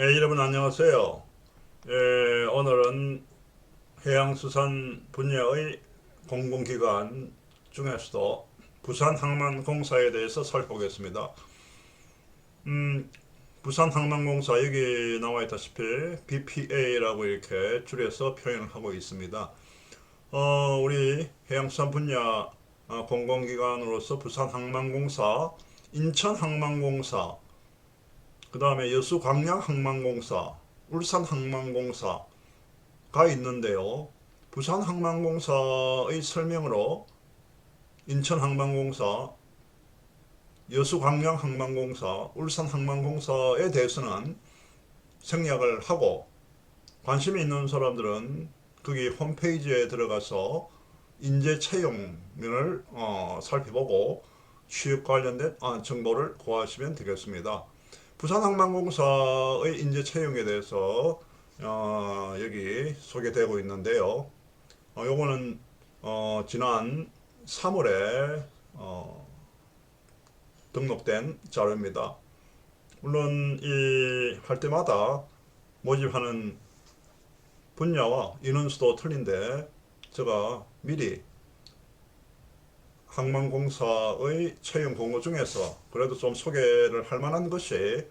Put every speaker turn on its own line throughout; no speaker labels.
여러분 안녕하세요. 오늘은 해양수산 분야의 공공기관 중에서도 부산항만공사에 대해서 살펴보겠습니다. 음, 부산항만공사 여기 나와 있다시피 BPA라고 이렇게 줄여서 표현을 하고 있습니다. 우리 해양수산 분야 공공기관으로서 부산항만공사, 인천항만공사, 그 다음에 여수광양항만공사, 울산항만공사가 있는데요. 부산항만공사의 설명으로 인천항만공사, 여수광양항만공사, 울산항만공사에 대해서는 생략을 하고 관심이 있는 사람들은 거기 홈페이지에 들어가서 인재 채용을 살펴보고 취업 관련된 정보를 구하시면 되겠습니다. 부산항만공사의 인재 채용에 대해서 여기 소개되고 있는데요. 요거는 지난 3월에 등록된 자료입니다. 물론 이 할 때마다 모집하는 분야와 인원수도 틀린데 제가 미리 항만공사의 채용 공고 중에서 그래도 좀 소개를 할 만한 것이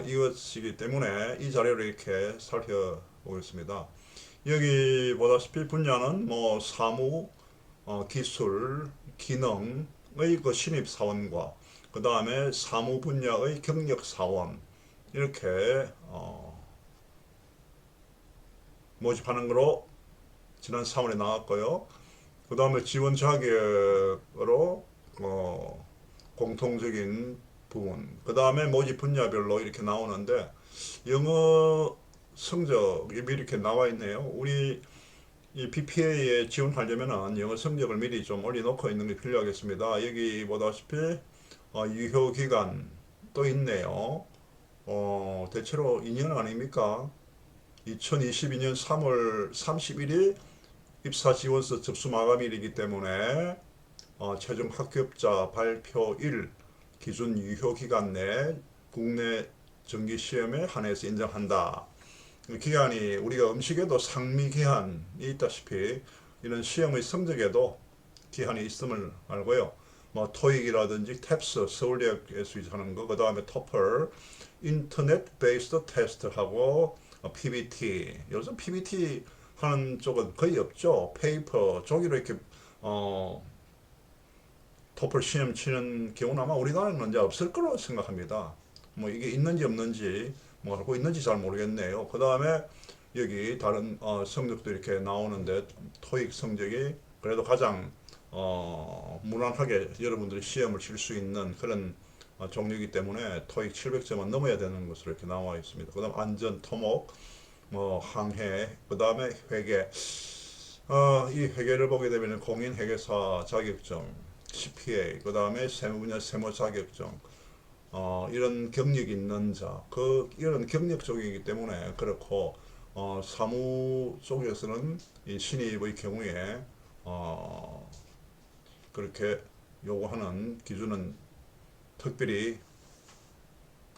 이것이기 때문에 이 자료를 이렇게 살펴보겠습니다. 여기 보다시피 분야는 뭐 사무, 기술, 기능의 그 신입 사원과 그 다음에 사무 분야의 경력 사원 이렇게 모집하는 거로 지난 3월에 나왔고요. 그 다음에 지원 자격으로 공통적인 부분, 그 다음에 모집 분야별로 이렇게 나오는데 영어 성적이 미리 이렇게 나와 있네요. 우리 이 BPA에 지원하려면 영어 성적을 미리 좀 올려놓고 있는 게 필요하겠습니다. 여기 보다시피 유효 기간 또 있네요. 대체로 2년 아닙니까? 2022년 3월 31일 입사 지원서 접수 마감일이기 때문에 최종 합격자 발표일 기준 유효 기간 내 국내 정기 시험에 한해서 인정한다. 기간이 우리가 음식에도 상미 기한이 있다시피 이런 시험의 성적에도 기한이 있음을 알고요. 뭐 토익이라든지 탭스 서울대학에서 하는 거, 그 다음에 토플 인터넷 베이스드 테스트하고 PBT. 요즘 PBT 하는 쪽은 거의 없죠. 페이퍼 종이로 이렇게 토플 시험 치는 경우는 아마 우리나라는 이제 없을 거로 생각합니다. 뭐 이게 있는지 없는지 뭐 알고 있는지 잘 모르겠네요. 그 다음에 여기 다른 성적도 이렇게 나오는데 토익 성적이 그래도 가장 무난하게 여러분들이 시험을 칠 수 있는 그런 종류이기 때문에 토익 700점은 넘어야 되는 것으로 이렇게 나와 있습니다. 그 다음 안전 토목, 뭐 항해, 그 다음에 회계. 이 회계를 보게 되면 공인회계사 자격증, CPA, 그 다음에 세무분야 세무 자격증, 이런 경력이 있는 자, 이런 경력 쪽이기 때문에 그렇고, 사무 쪽에서는 이 신입의 경우에, 그렇게 요구하는 기준은 특별히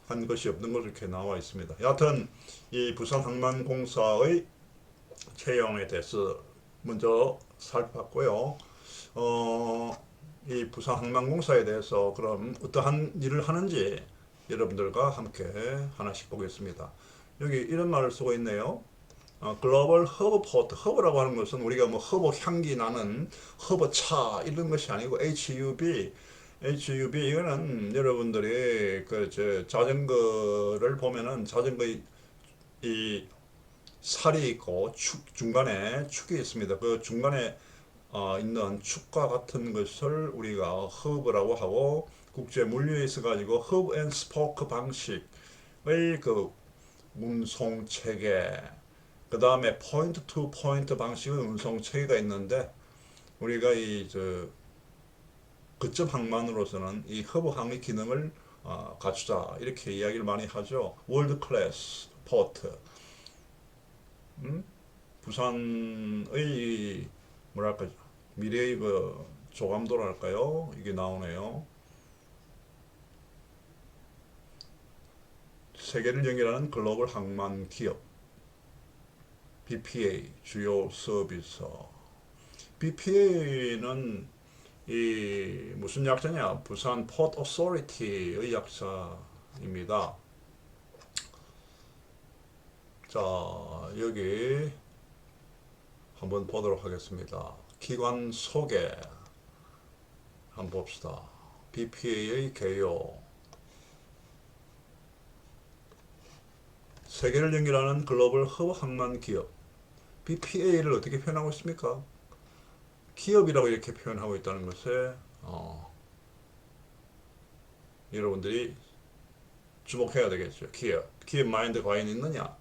한 것이 없는 것으로 이렇게 나와 있습니다. 여하튼, 이 부산항만공사의 채용에 대해서 먼저 살펴봤고요. 이 부산항만공사에 대해서 그럼 어떠한 일을 하는지 여러분들과 함께 하나씩 보겠습니다. 여기 이런 말을 쓰고 있네요. 글로벌 허브 포트, 허브라고 하는 것은 우리가 뭐 허브 향기 나는 허브차 이런 것이 아니고 HUB 이거는 여러분들이 자전거를 보면은 자전거 이 살이 있고 중간에 축이 있습니다. 그 중간에 있는 축과 같은 것을 우리가 허브라고 하고 국제 물류에 있어 가지고 허브 앤 스포크 방식의 그 운송 체계, 그 다음에 포인트 투 포인트 방식의 운송 체계가 있는데 우리가 거점 항만으로서는 이 허브 항의 기능을 갖추자 이렇게 이야기를 많이 하죠. 월드 클래스 포트. 부산의 뭐랄까 미래의 그 조감도랄까요? 이게 나오네요. 세계를 연결하는 글로벌 항만 기업 BPA 주요 서비서. BPA는 이 무슨 약자냐? 부산 포트 오소리티의 약자입니다. 자, 여기 한번 보도록 하겠습니다. 기관 소개 한번 봅시다. BPA의 개요. 세계를 연결하는 글로벌 허브 항만 기업. BPA를 어떻게 표현하고 있습니까? 기업이라고 이렇게 표현하고 있다는 것에 여러분들이 주목해야 되겠죠. 기업 마인드 과연 있느냐?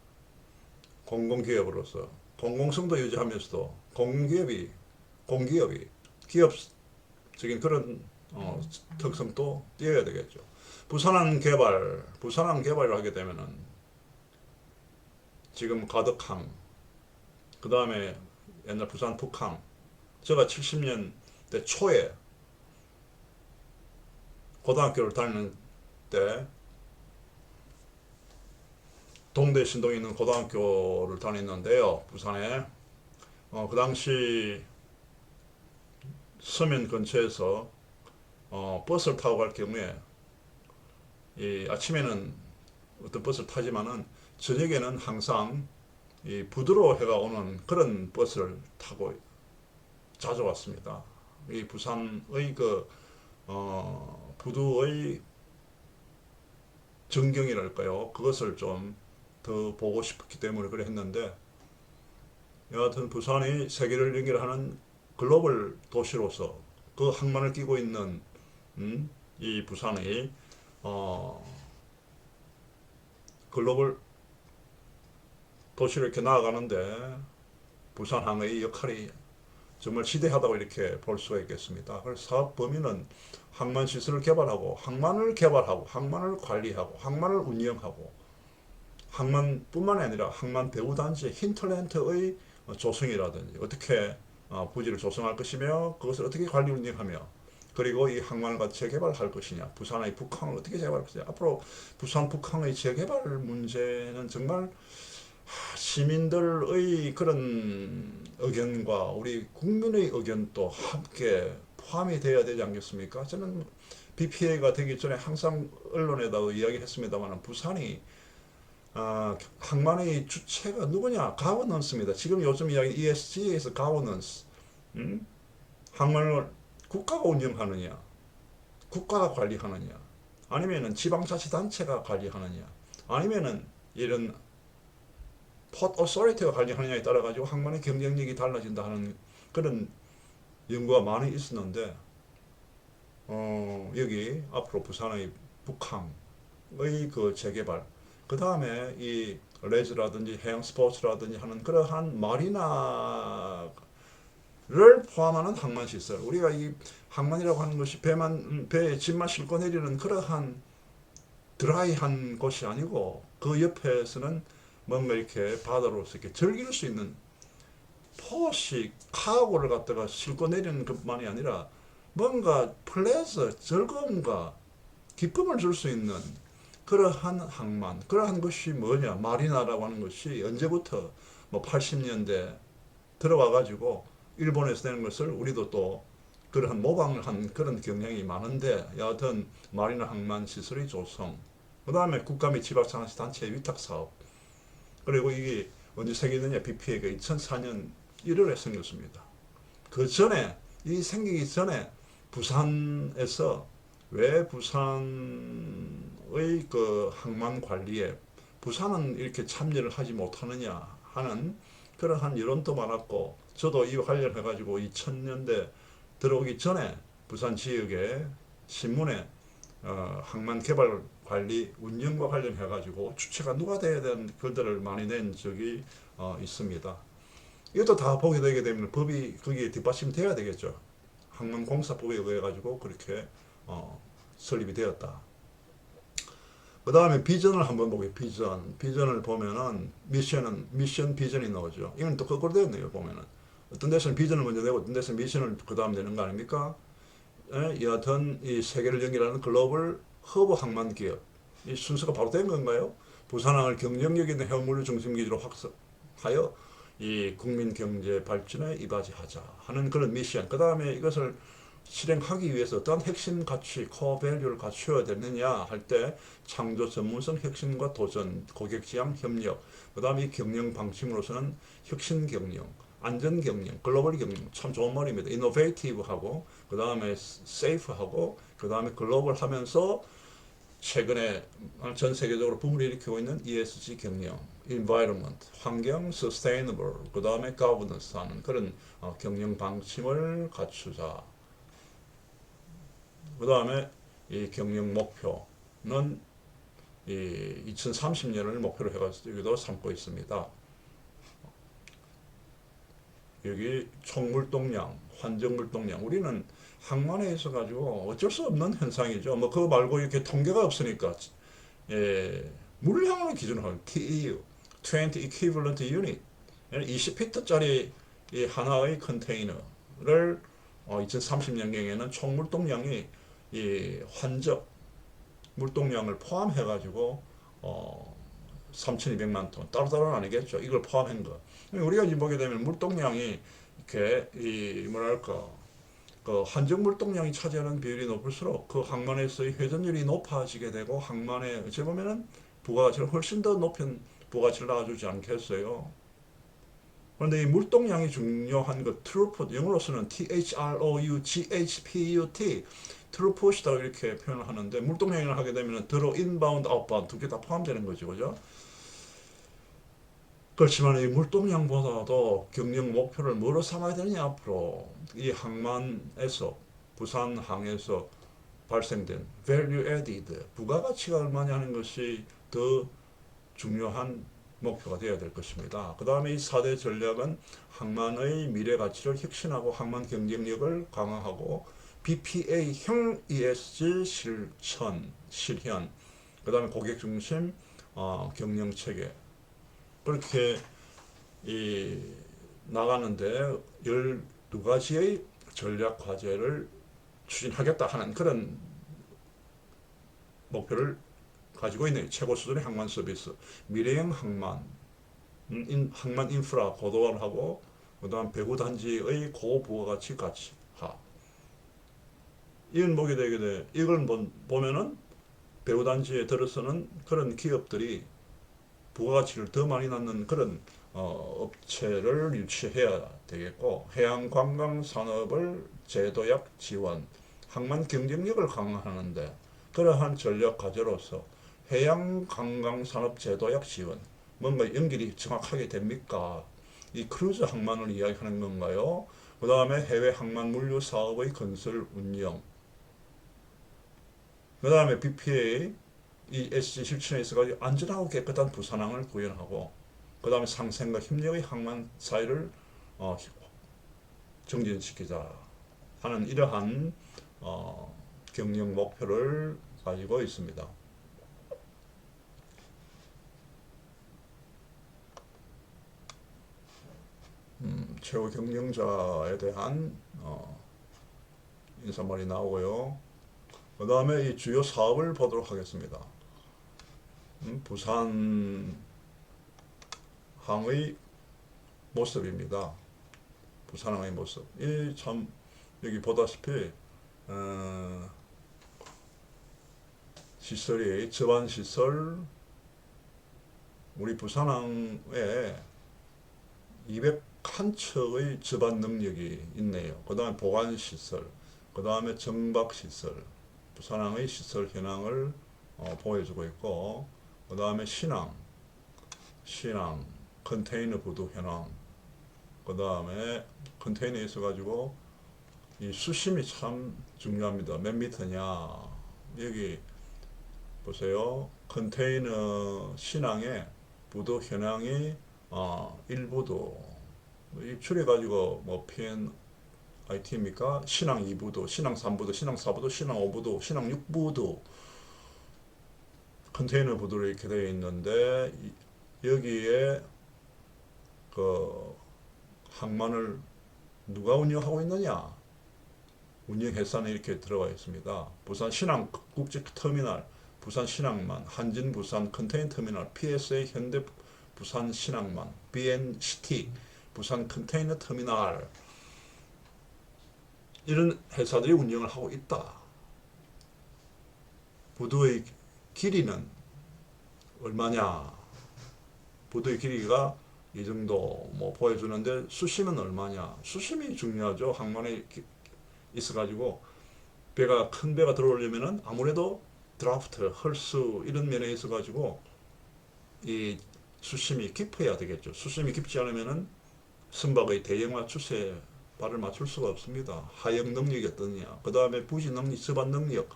공공기업으로서 공공성도 유지하면서도 공기업이 기업적인 그런 특성도 띄어야 되겠죠. 부산항 개발을 하게 되면은 지금 가덕항, 그 다음에 옛날 부산 북항, 제가 70년대 초에 고등학교를 다니는 때 동대 신동에 있는 고등학교를 다녔는데요. 부산에 그 당시 서면 근처에서 버스를 타고 갈 경우에 이 아침에는 어떤 버스를 타지만은 저녁에는 항상 이 부두로 해가 오는 그런 버스를 타고 자주 왔습니다. 이 부산의 부두의 전경이랄까요? 그것을 좀 더 보고 싶었기 때문에 그래 했는데, 여하튼 부산이 세계를 연결하는 글로벌 도시로서 그 항만을 끼고 있는 이 부산의 글로벌 도시를 이렇게 나아가는데 부산항의 역할이 정말 지대하다고 이렇게 볼 수가 있겠습니다. 그래서 사업 범위는 항만 시설을 개발하고 항만을 관리하고 항만을 운영하고 항만뿐만 아니라 항만 배후단지 힌틀랜드의 조성이라든지 어떻게 부지를 조성할 것이며 그것을 어떻게 관리 운영하며 그리고 이 항만을 같이 재개발할 것이냐, 부산의 북항을 어떻게 재개발할 것이냐. 앞으로 부산 북항의 재개발 문제는 정말 시민들의 그런 의견과 우리 국민의 의견도 함께 포함이 되어야 되지 않겠습니까? 저는 BPA가 되기 전에 항상 언론에다가 이야기했습니다만 부산이 항만의 주체가 누구냐? 가버넌스입니다. 지금 요즘 이야기 ESG에서 가버넌스. 항만을 국가가 운영하느냐? 국가가 관리하느냐? 아니면은 지방자치단체가 관리하느냐? 아니면은 이런 포트 오소리티가 관리하느냐에 따라 가지고 항만의 경쟁력이 달라진다 하는 그런 연구가 많이 있었는데 여기 앞으로 부산의 북항의 그 재개발, 그 다음에 이 레즈라든지 해양 스포츠라든지 하는 그러한 마리나를 포함하는 항만 시설. 우리가 이 항만이라고 하는 것이 배에 짐만 싣고 내리는 그러한 드라이한 곳이 아니고 그 옆에서는 뭔가 이렇게 바다로서 이렇게 즐길 수 있는 포식 카고를 갖다가 싣고 내리는 것만이 아니라 뭔가 플레저 즐거움과 기쁨을 줄 수 있는 그러한 항만, 그러한 것이 뭐냐? 마리나라고 하는 것이 언제부터 뭐 80년대 들어와 가지고 일본에서 되는 것을 우리도 또 그러한 모방을 한 그런 경향이 많은데, 여하튼 마리나 항만 시설의 조성, 그 다음에 국가 및 지방자치단체의 위탁 사업, 그리고 이게 언제 생겼느냐? BPA가 2004년 1월에 생겼습니다. 그 전에, 이 생기기 전에 부산에서 왜 부산의 그 항만 관리에 부산은 이렇게 참여를 하지 못하느냐 하는 그러한 여론도 많았고, 저도 이 관련해 가지고 2000년대 들어오기 전에 부산 지역의 신문에 항만 개발 관리 운영과 관련해 가지고 주체가 누가 돼야 되는 글들을 많이 낸 적이 있습니다. 이것도 다 보게 되게 되면 법이 거기에 뒷받침이 돼야 되겠죠. 항만공사법에 의해 가지고 그렇게 설립이 되었다. 그 다음에 비전을 한번 보게. 비전을 보면은 미션 비전이 나오죠. 이건 또 거꾸로 되었네요. 보면은 어떤 데서는 비전을 먼저 내고 어떤 데서는 미션을 그 다음 내는 거 아닙니까? 여하튼 이 세계를 연결하는 글로벌 허브 항만 기업, 이 순서가 바로 된 건가요? 부산항을 경쟁력 있는 해운물 중심기지로 확산하여 이 국민 경제 발전에 이바지하자 하는 그런 미션. 그 다음에 이것을 실행하기 위해서 어떤 핵심 가치, 코어 밸류를 갖추어야 되느냐 할 때 창조 전문성 혁신과 도전, 고객 지향 협력, 그 다음에 이 경영 방침으로서는 혁신 경영, 안전 경영, 글로벌 경영, 참 좋은 말입니다. 이노베이티브하고 그 다음에 세이프하고 그 다음에 글로벌 하면서 최근에 전 세계적으로 붐을 일으키고 있는 ESG 경영, environment, 환경, sustainable, 그 다음에 governance 하는 그런 경영 방침을 갖추자. 그 다음에 이 경영 목표는 이 2030년을 목표로 해가지고 삼고 있습니다. 여기 총물동량, 환정물동량. 우리는 항만에 있어 가지고 어쩔 수 없는 현상이죠. 뭐 그거 말고 이렇게 통계가 없으니까 예, 물량을 기준으로 하는 TEU, 20 Equivalent Unit, 20피트짜리 이 하나의 컨테이너를 2030년경에는 총물동량이 이 환적 물동량을 포함해 가지고 3,200만 톤 따로따로는 아니겠죠. 이걸 포함한 거. 우리가 지금 보게 되면 물동량이 이렇게 이 뭐랄까 그 한정 물동량이 차지하는 비율이 높을수록 그 항만에서의 회전율이 높아지게 되고 항만에 어찌 보면은 부가가치를 훨씬 더 높은 부가가치를 낳아주지 않겠어요. 그런데 이 물동량이 중요한 것, 트루풋, 영어로서는 THROUGHPUT, 트루풋이라고 이렇게 표현을 하는데, 물동량을 하게 되면 들어, 인바운드, 아웃바운드 두 개 다 포함되는 거죠. 그죠? 그렇지만 이 물동량보다도 경영 목표를 뭐로 삼아야 되느냐, 앞으로. 이 항만에서, 부산항에서 발생된 value added, 부가가치가 얼마냐는 것이 더 중요한 목표가 되어야 될 것입니다. 그 다음에 이 4대 전략은 항만의 미래 가치를 혁신하고 항만 경쟁력을 강화하고 BPA형 ESG 실현, 그 다음에 고객 중심 경영 체계, 그렇게 이 나가는데 12가지의 전략 과제를 추진하겠다 하는 그런 목표를 가지고 있는 최고 수준의 항만 서비스, 미래형 항만, 항만 인프라 고도화하고 그다음 배구 단지의 고부가가치 가치화. 이건 보게 되게 돼. 이걸 보면은 배구 단지에 들어서는 그런 기업들이 부가가치를 더 많이 낳는 그런 업체를 유치해야 되겠고, 해양 관광 산업을 제도약 지원, 항만 경쟁력을 강화하는데 그러한 전략 과제로서 해양 관광 산업 제도약 지원, 뭔가 연결이 정확하게 됩니까? 이 크루즈 항만을 이야기하는 건가요? 그 다음에 해외 항만 물류 사업의 건설 운영, 그 다음에 BPA, ESG 실천에 있어가지고 안전하고 깨끗한 부산항을 구현하고, 그 다음에 상생과 협력의 항만 사회를 정진시키자 하는 이러한 경영 목표를 가지고 있습니다. 최고 경영자에 대한 인사말이 나오고요. 그 다음에 이 주요 사업을 보도록 하겠습니다. 부산항의 모습입니다. 부산항의 모습. 이 참 여기 보다시피 시설이 저반 시설, 우리 부산항에 201척의 저반 능력이 있네요. 그 다음에 보관 시설, 그 다음에 정박 시설, 부산항의 시설 현황을 보여주고 있고, 그 다음에 신항 컨테이너 부두 현황, 그 다음에 컨테이너에 있어가지고 이 수심이 참 중요합니다. 몇 미터냐. 여기 보세요. 컨테이너 신항의 부두 현황이 1부도, 줄여가지고 뭐 PNIT입니까? 신항 2부도, 신항 3부도, 신항 4부도, 신항 5부도, 신항 6부도 컨테이너 부두로 이렇게 되어 있는데, 여기에 그 항만을 누가 운영하고 있느냐? 운영 회사는 이렇게 들어가 있습니다. 부산 신항 국제터미널 부산 신항만, 한진 부산 컨테이너 터미널, PSA 현대 부산 신항만, BNCT 부산 컨테이너 터미널, 이런 회사들이 운영을 하고 있다. 부두의 길이는 얼마냐? 부두의 길이가 이 정도 뭐 보여주는데 수심은 얼마냐? 수심이 중요하죠. 항만에 있어가지고 배가 큰 배가 들어오려면은 아무래도 드라프트, 헐수 이런 면에 있어가지고 이 수심이 깊어야 되겠죠. 수심이 깊지 않으면은 선박의 대형화 추세에 발을 맞출 수가 없습니다. 하역 능력이 어떠냐, 그 다음에 부지 능력, 접안 능력,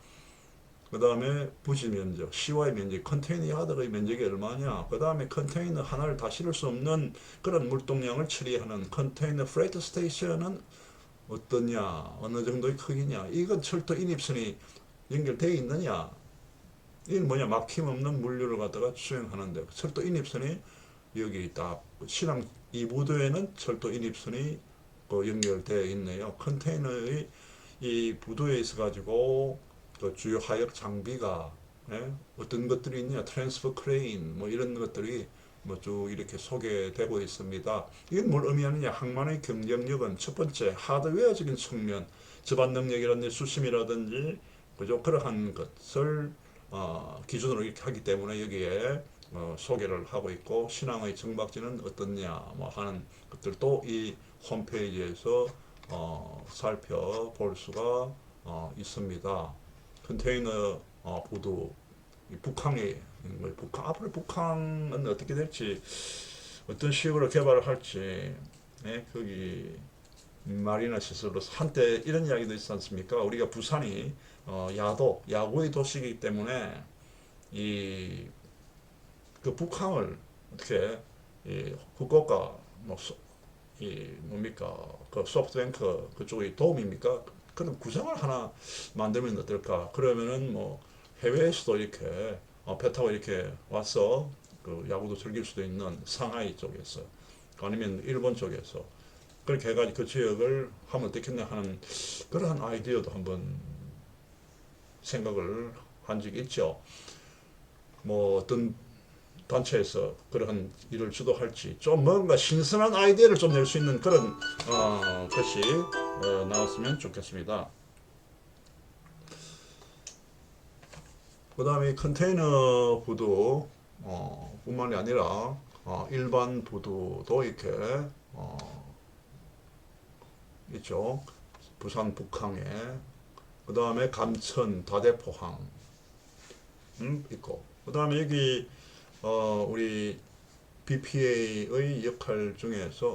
그 다음에 부지 면적, CY 면적, 컨테이너 야드의 면적이 얼마냐, 그 다음에 컨테이너 하나를 다 실을 수 없는 그런 물동량을 처리하는 컨테이너 프레이트 스테이션은 어떠냐, 어느 정도의 크기냐, 이건 철도 인입선이 연결되어 있느냐, 이건 뭐냐, 막힘없는 물류를 갖다가 수행하는데 철도 인입선이 여기 딱 신항 이 부두에는 철도 인입선이 연결되어 있네요. 컨테이너의 이 부두에 있어 가지고 그 주요 하역 장비가, 예? 어떤 것들이 있냐, 트랜스퍼 크레인 뭐 이런 것들이 뭐 쭉 이렇게 소개되고 있습니다. 이건 뭘 의미하느냐? 항만의 경쟁력은 첫 번째 하드웨어적인 측면, 접안 능력이라든지 수심이라든지 그죠, 그러한 것을 기준으로 이렇게 하기 때문에 여기에 소개를 하고 있고, 신항의 정박지는 어떻냐 뭐 하는 것들도 이 홈페이지에서 살펴볼 수가 있습니다. 컨테이너 부두 북항에 있는 거예요. 앞으로 북항은 어떻게 될지, 어떤 식으로 개발을 할지, 예, 거기 마리나 시설로서 한때 이런 이야기도 있지 않습니까? 우리가 부산이 야구의 도시이기 때문에 이 그 북항을 어떻게 이 후쿠오카 뭐 이 뭡니까 그 소프트뱅크 그쪽이 도움입니까? 그런 구상을 하나 만들면 어떨까? 그러면은 뭐 해외에서도 이렇게 배 타고 이렇게 와서 그 야구도 즐길 수도 있는 상하이 쪽에서, 아니면 일본 쪽에서 그렇게 해가지고 그 지역을 하면 어떻겠나 하는 그러한 아이디어도 한번 생각을 한 적이 있죠. 뭐 어떤 단체에서 그러한 일을 주도할지, 좀 뭔가 신선한 아이디어를 좀 낼 수 있는 그런 것이 나왔으면 좋겠습니다. 그 다음에 컨테이너 부두 뿐만이 아니라 일반 부두도 이렇게 있죠. 부산 북항에, 그 다음에 감천 다대포항 있고, 그 다음에 여기 우리 BPA의 역할 중에서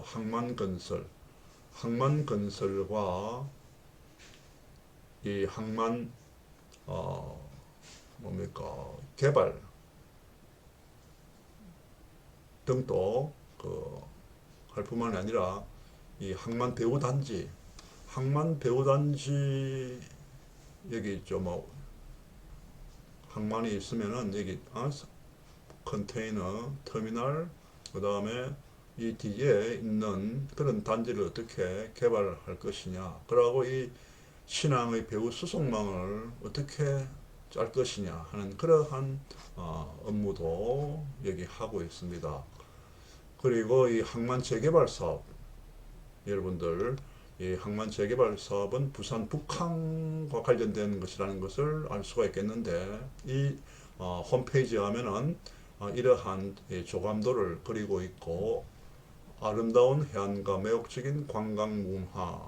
항만건설과 이 항만 뭡니까 개발 등도 할 뿐만이 아니라 이 항만 배후 단지 여기 있죠. 뭐 항만이 있으면은 여기 컨테이너 터미널, 그 다음에 이 뒤에 있는 그런 단지를 어떻게 개발할 것이냐, 그러고 이 신항의 배후 수송망을 어떻게 짤 것이냐 하는 그러한 업무도 여기 하고 있습니다. 그리고 이 항만 재개발 사업, 여러분들 이 항만 재개발 사업은 부산 북항과 관련된 것이라는 것을 알 수가 있겠는데, 이 홈페이지에 가면은 이러한 조감도를 그리고 있고, 아름다운 해안과 매혹적인 관광 문화,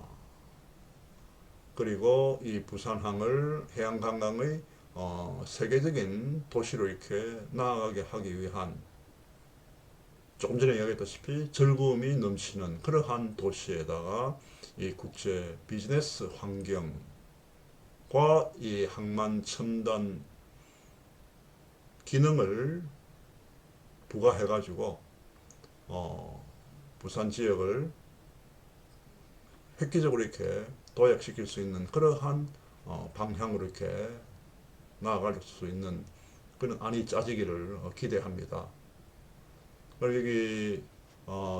그리고 이 부산항을 해양관광의 세계적인 도시로 이렇게 나아가게 하기 위한, 조금 전에 이야기했다시피 즐거움이 넘치는 그러한 도시에다가 이 국제 비즈니스 환경과 이 항만 첨단 기능을 부과해가지고 부산 지역을 획기적으로 이렇게 도약시킬 수 있는 그러한 방향으로 이렇게 나아갈 수 있는 그런 안이 짜지기를 기대합니다. 그리고 여기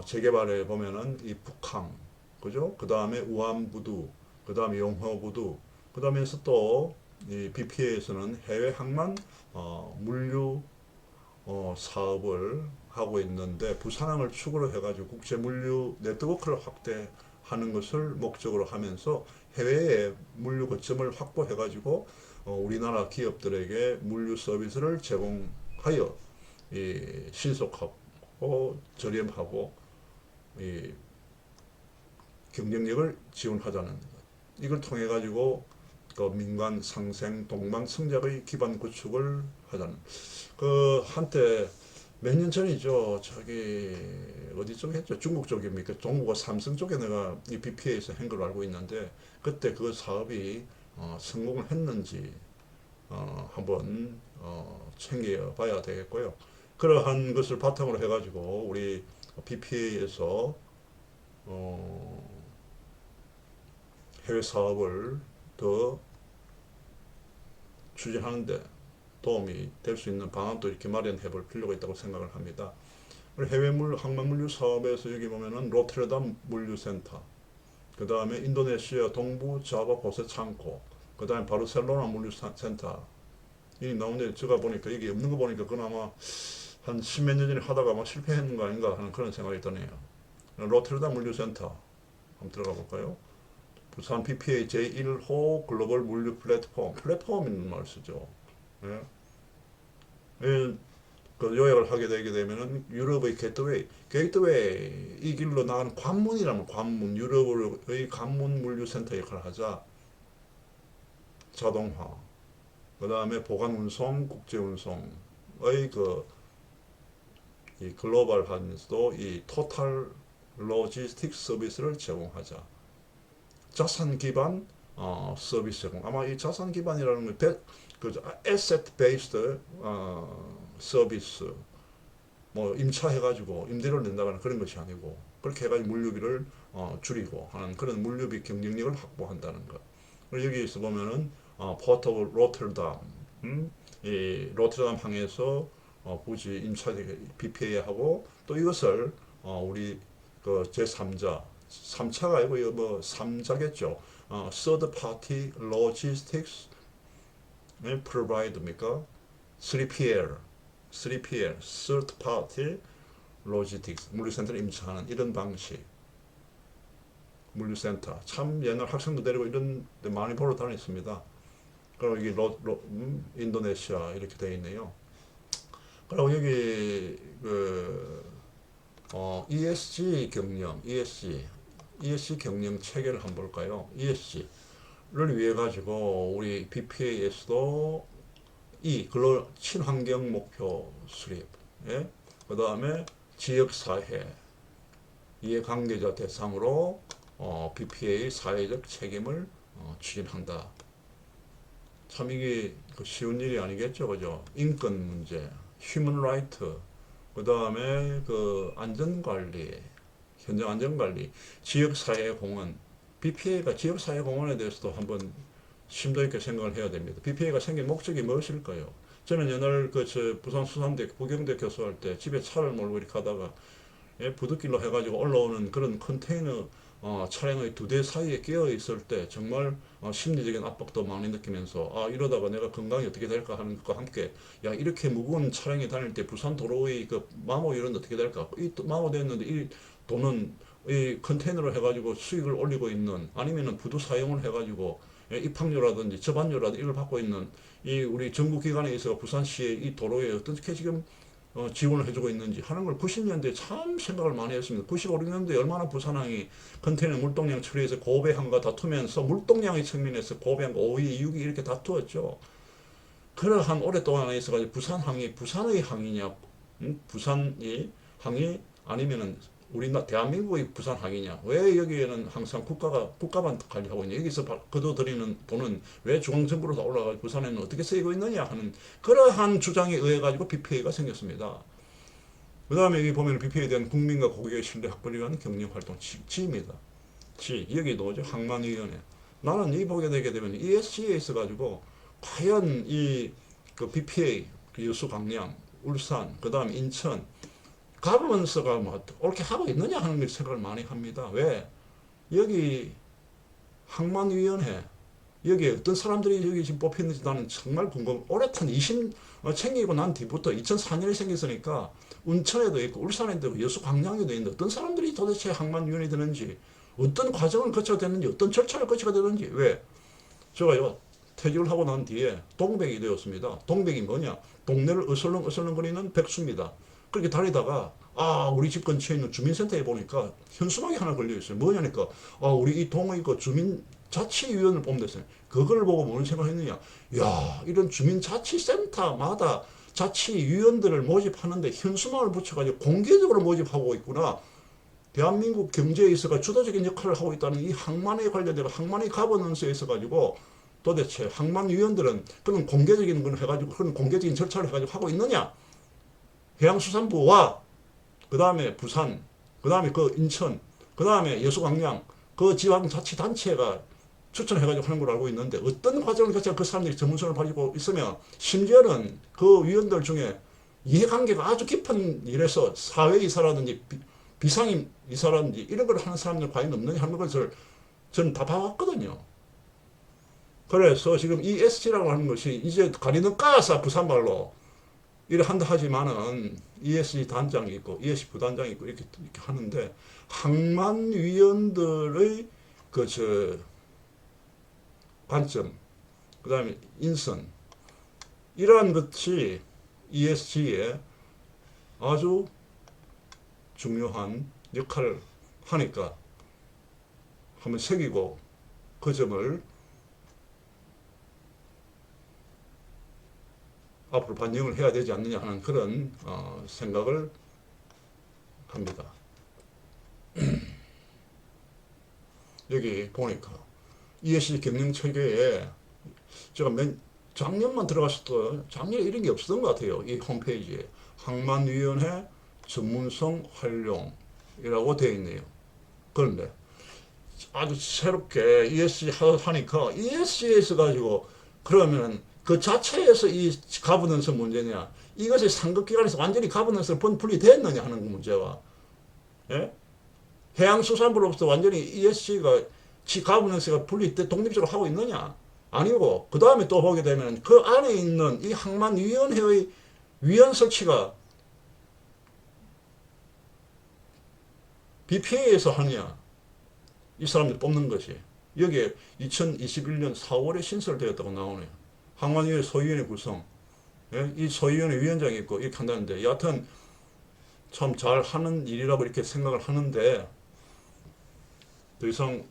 재개발에 보면은 이 북항, 그죠? 그 다음에 우암부두, 그 다음에 용호부두, 그 다음에서 또 이 BPA에서는 해외 항만 물류 사업을 하고 있는데 부산항을 축으로 해가지고 국제 물류 네트워크를 확대하는 것을 목적으로 하면서 해외에 물류 거점을 확보해가지고 우리나라 기업들에게 물류 서비스를 제공하여 신속하고 저렴하고 이 경쟁력을 지원하자는 것. 이걸 통해 가지고 그 민간 상생 동방 성장의 기반 구축을 하자는 그 한때 몇 년 전이죠. 저기 어디 쪽 했죠? 중국 쪽입니까? 중국과 삼성 쪽에 내가 이 BPA에서 한 걸로 알고 있는데 그때 그 사업이 성공을 했는지 한번 챙겨봐야 되겠고요. 그러한 것을 바탕으로 해가지고 우리 BPA에서 해외 사업을 더 추진하는데 도움이 될 수 있는 방안도 이렇게 마련해 볼 필요가 있다고 생각을 합니다. 해외 항만물류 사업에서 여기 보면은 로테르담 물류센터, 그 다음에 인도네시아 동부 자바 보세 창고, 그 다음에 바르셀로나 물류센터 이 나오는데 제가 보니까 여기 없는 거 보니까 그나마 한 십몇 년 전에 하다가 막 실패했는 거 아닌가 하는 그런 생각이 드네요. 로테르담 물류센터 한번 들어가 볼까요? 부산 PPA 제1호 글로벌 물류 플랫폼이라는 말 쓰죠. 예. 그 요약을 하게 되게 되면은 유럽의 게이트웨이 이 길로 나가는 관문이라면 관문, 유럽의 관문 물류센터 역할을 하자. 자동화, 그 다음에 보관 운송, 국제 운송의 이 글로벌하면서도 이 토탈 로지스틱 서비스를 제공하자. 자산 기반 서비스 제공. 아마 이 자산 기반이라는 건 asset based 서비스 뭐 임차해가지고 임대료를 낸다거나 그런 것이 아니고 그렇게 해가지고 물류비를 줄이고 하는 그런 물류비 경쟁력을 확보한다는 것. 그리고 여기서 보면은 포트 오브 로터담, 이 로터담 항에서 부지 임차 BPA하고 또 이것을 우리 그 제3자 3차가 아니고 이거 뭐 3자겠죠. third party logistics provider입니까? 3PL, third party logistics 물류센터를 임차하는 이런 방식. 물류센터 참 옛날 학생도 데리고 이런 데 많이 보러 다녔습니다. 그리고 여기 인도네시아 이렇게 되어 있네요. 그리고 여기 ESG 경영, ESG 경영 체계를 한번 볼까요? ESG를 위해 가지고 우리 BPA에서도 친환경 목표 수립, 예? 그 다음에 지역사회, 이해관계자 대상으로 BPA 사회적 책임을 추진한다. 참 이게 쉬운 일이 아니겠죠, 그죠? 인권 문제, 휴먼 라이트, 그 다음에 그 안전관리, 현장 안전관리, 지역사회 공헌, BPA가 지역사회 공헌에 대해서도 한번 심도 있게 생각을 해야 됩니다. BPA가 생긴 목적이 무엇일까요? 저는 옛날 부산 수산대 부경대 교수할 때 집에 차를 몰고 이렇게 가다가 부득길로 해가지고 올라오는 그런 컨테이너 차량의 두 대 사이에 끼어 있을 때 정말 심리적인 압박도 많이 느끼면서 이러다가 내가 건강이 어떻게 될까 하는 것과 함께 야 이렇게 무거운 차량이 다닐 때 부산 도로의 그 마모 이런 어떻게 될까 이 마모 됐는데 이 돈은 이 컨테이너로 해가지고 수익을 올리고 있는 아니면은 부두 사용을 해가지고 입학료라든지 접안료라든지 이걸 받고 있는 이 우리 정부기관에 있어 부산시의 이 도로에 어떻게 지금 지원을 해주고 있는지 하는 걸 90년대에 참 생각을 많이 했습니다. 95, 6년도에 얼마나 부산항이 컨테이너 물동량 처리해서 고배항과 다투면서 물동량의 측면에서 고배항과 5위, 6위 이렇게 다투었죠. 그러한 오랫동안 있어가지고 부산항이 부산의 항이냐, 부산이 항이 아니면은 대한민국의 부산항이냐, 왜 여기에는 항상 국가만 관리하고 있냐, 여기서 거둬들이는 돈은 왜 중앙정부로 다 올라가고 부산에는 어떻게 쓰이고 있느냐 하는 그러한 주장에 의해 가지고 BPA가 생겼습니다. 그 다음에 여기 보면 BPA에 대한 국민과 고객의 신뢰 확보를 위한 경영활동 G입니다. G 여기 나오죠. 항만위원회. 나는 이 보게 되게 되면 ESG에 있어가지고 과연 그 BPA 여수 강양 울산 그 다음 인천 가버먼스가 뭐 옳게 하고 있느냐 하는 생각을 많이 합니다. 왜? 여기 항만위원회 여기에 어떤 사람들이 여기 지금 뽑혔는지 나는 정말 궁금. 오랫동안 20 챙기고 난 뒤부터 2004년에 생겼으니까 운천에도 있고 울산에도 있고 여수 광양에도 있는데 어떤 사람들이 도대체 항만위원이 되는지, 어떤 과정을 거쳐야 되는지, 어떤 절차를 거쳐야 되는지. 왜? 제가요 퇴직을 하고 난 뒤에 동백이 되었습니다. 동백이 뭐냐? 동네를 어슬렁어슬렁거리는 백수입니다. 그렇게 다니다가 우리 집 근처에 있는 주민센터에 보니까 현수막이 하나 걸려 있어요. 뭐냐니까 우리 이 동의 그 주민자치위원을 뽑는 데서 그걸 보고 무슨 생각했느냐? 야, 이런 주민자치센터마다 자치위원들을 모집하는데 현수막을 붙여가지고 공개적으로 모집하고 있구나. 대한민국 경제에 있어가 주도적인 역할을 하고 있다는 이 항만에 관련된 항만의 가버넌스에 있어가지고 도대체 항만위원들은 그런 공개적인 걸 해가지고 그런 공개적인 절차를 해가지고 하고 있느냐? 해양수산부와 그 다음에 부산, 그 다음에 그 인천, 그 다음에 여수광양 그 지방자치단체가 추천해가지고 하는 걸 알고 있는데 어떤 과정을 거쳐 그 사람들이 전문성을 가지고 있으면 심지어는 그 위원들 중에 이해관계가 아주 깊은 일에서 사회이사라든지 비상이사라든지 이런 걸 하는 사람들 과연 없느냐 하는 것을 저는 다 봐왔거든요. 그래서 지금 이 SG라고 하는 것이 이제 가리는 까서 부산말로 이래 한다 하지만은 ESG 단장이 있고 ESG 부단장이 있고 이렇게 하는데 항만위원들의 관점, 그 다음에 인선 이러한 것이 ESG에 아주 중요한 역할을 하니까 한번 새기고 그 점을 앞으로 반영을 해야 되지 않느냐 하는 그런 생각을 합니다. 여기 보니까 ESG 경영체계에 제가 작년만 들어갔을 때 작년에 이런 게 없었던 것 같아요. 이 홈페이지에 항만위원회 전문성 활용이라고 되어 있네요. 그런데 아주 새롭게 ESG 하니까 ESG에 있어가지고 그러면 그 자체에서 이 가버넌스 문제냐, 이것이 상급기관에서 완전히 가버넌스를 분리됐느냐 하는 문제와, 예? 해양수산부로부터 완전히 ESG가 가버넌스가 독립적으로 하고 있느냐, 아니고 그 다음에 또 보게 되면 그 안에 있는 이 항만위원회의 위원 설치가 BPA에서 하느냐, 이 사람들 뽑는 것이 여기에 2021년 4월에 신설되었다고 나오네요. 항만위원회 소위원회 구성, 예? 이 소위원회 위원장이 있고 이렇게 한다는데 여하튼 참 잘하는 일이라고 이렇게 생각을 하는데 더 이상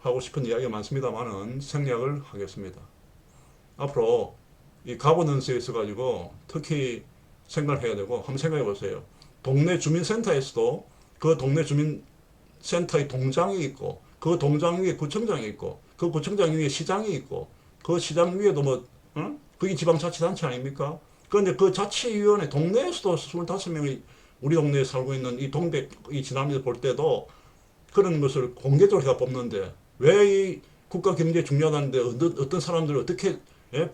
하고 싶은 이야기가 많습니다만은 생략을 하겠습니다. 앞으로 이 가버넌스에 있어가지고 특히 생각을 해야 되고 한번 생각해 보세요. 동네 주민센터에서도 그 동네 주민센터의 동장이 있고 그 동장 위에 구청장이 있고 그 구청장 위에 시장이 있고 그 시장 위에도 그게 지방자치단체 아닙니까? 그런데 그 자치위원회 동네에서도 25명이 우리 동네에 살고 있는 이 동백이 지나면서 볼 때도 그런 것을 공개적으로 해가 뽑는데 왜 이 국가 경제에 중요하다는데 어떤 사람들을 어떻게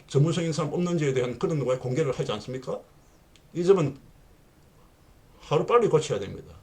전문성 있는 사람 뽑는지에 대한 그런 거 공개를 하지 않습니까? 이 점은 하루빨리 고쳐야 됩니다.